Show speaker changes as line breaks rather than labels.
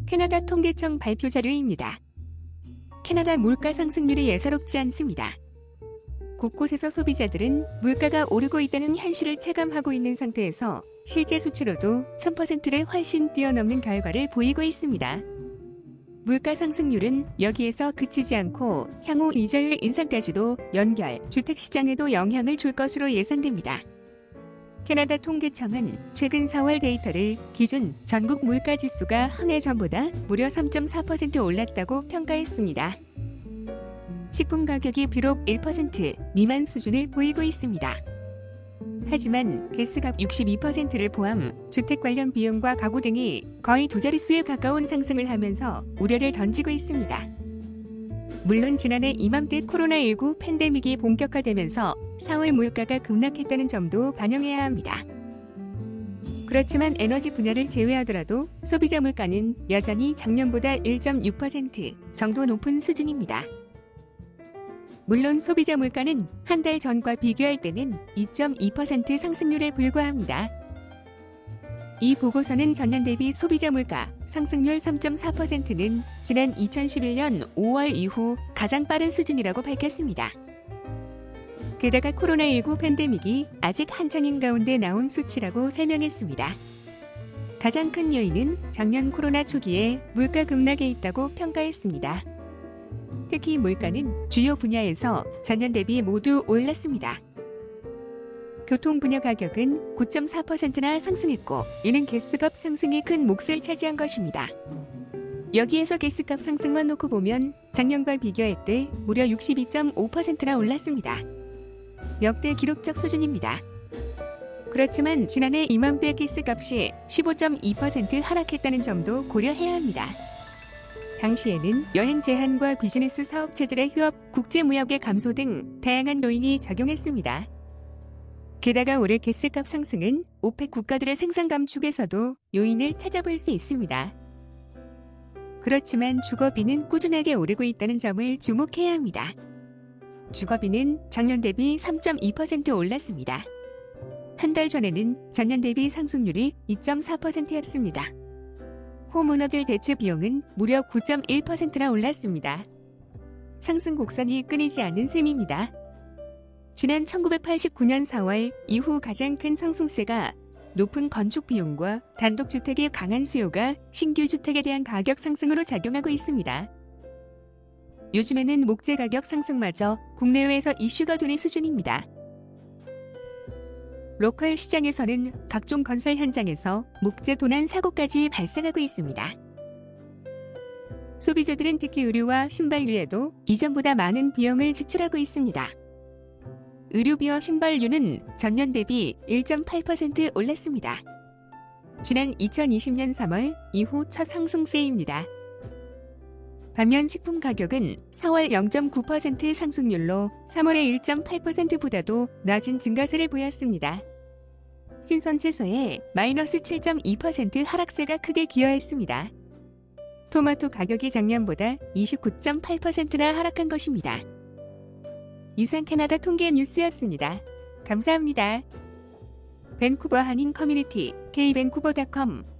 캐나다 통계청 발표 자료입니다. 캐나다 물가 상승률이 예사롭지 않습니다. 곳곳에서 소비자들은 물가가 오르고 있다는 현실을 체감하고 있는 상태에서 실제 수치로도 3%를 훨씬 뛰어넘는 결과를 보이고 있습니다. 물가 상승률은 여기에서 그치지 않고 향후 이자율 인상까지도 연결, 주택시장에도 영향을 줄 것으로 예상됩니다. 캐나다 통계청은 최근 4월 데이터를 기준 전국 물가지수가 한 해 전보다 무려 3.4% 올랐다고 평가했습니다. 식품 가격이 비록 1% 미만 수준을 보이고 있습니다. 하지만 가스값 62%를 포함 주택 관련 비용과 가구 등이 거의 두 자릿수에 가까운 상승을 하면서 우려를 던지고 있습니다. 물론 지난해 이맘때 코로나19 팬데믹이 본격화되면서 4월 물가가 급락했다는 점도 반영해야 합니다. 그렇지만 에너지 분야를 제외하더라도 소비자 물가는 여전히 작년보다 1.6% 정도 높은 수준입니다. 물론 소비자 물가는 한 달 전과 비교할 때는 2.2% 상승률에 불과합니다. 이 보고서는 전년 대비 소비자 물가 상승률 3.4%는 지난 2011년 5월 이후 가장 빠른 수준이라고 밝혔습니다. 게다가 코로나19 팬데믹이 아직 한창인 가운데 나온 수치라고 설명했습니다. 가장 큰 요인은 작년 코로나 초기에 물가 급락에 있다고 평가했습니다. 특히 물가는 주요 분야에서 전년 대비 모두 올랐습니다. 교통 분야 가격은 9.4%나 상승했고 이는 가스값 상승이 큰 몫을 차지한 것입니다. 여기에서 가스값 상승만 놓고 보면 작년과 비교할 때 무려 62.5%나 올랐습니다. 역대 기록적 수준입니다. 그렇지만 지난해 이맘때 가스값이 15.2% 하락했다는 점도 고려해야 합니다. 당시에는 여행 제한과 비즈니스 사업체들의 휴업, 국제무역의 감소 등 다양한 요인이 작용했습니다. 게다가 올해 가스값 상승은 오펙 국가들의 생산 감축에서도 요인을 찾아볼 수 있습니다. 그렇지만 주거비는 꾸준하게 오르고 있다는 점을 주목해야 합니다. 주거비는 작년 대비 3.2% 올랐습니다. 한 달 전에는 전년 대비 상승률이 2.4%였습니다. 홈오너들 대체 비용은 무려 9.1%나 올랐습니다. 상승 곡선이 끊이지 않는 셈입니다. 지난 1989년 4월 이후 가장 큰 상승세가 높은 건축 비용과 단독주택의 강한 수요가 신규 주택에 대한 가격 상승으로 작용하고 있습니다. 요즘에는 목재 가격 상승마저 국내외에서 이슈가 되는 수준입니다. 로컬 시장에서는 각종 건설 현장에서 목재 도난 사고까지 발생하고 있습니다. 소비자들은 특히 의류와 신발류에도 이전보다 많은 비용을 지출하고 있습니다. 의류비와 신발류는 전년 대비 1.8% 올랐습니다. 지난 2020년 3월 이후 첫 상승세입니다. 반면 식품 가격은 4월 0.9% 상승률로 3월의 1.8%보다도 낮은 증가세를 보였습니다. 신선 채소의 마이너스 7.2% 하락세가 크게 기여했습니다. 토마토 가격이 작년보다 29.8%나 하락한 것입니다. 이상 캐나다 통계 뉴스였습니다. 감사합니다. 밴쿠버 한인 커뮤니티 k밴쿠버.com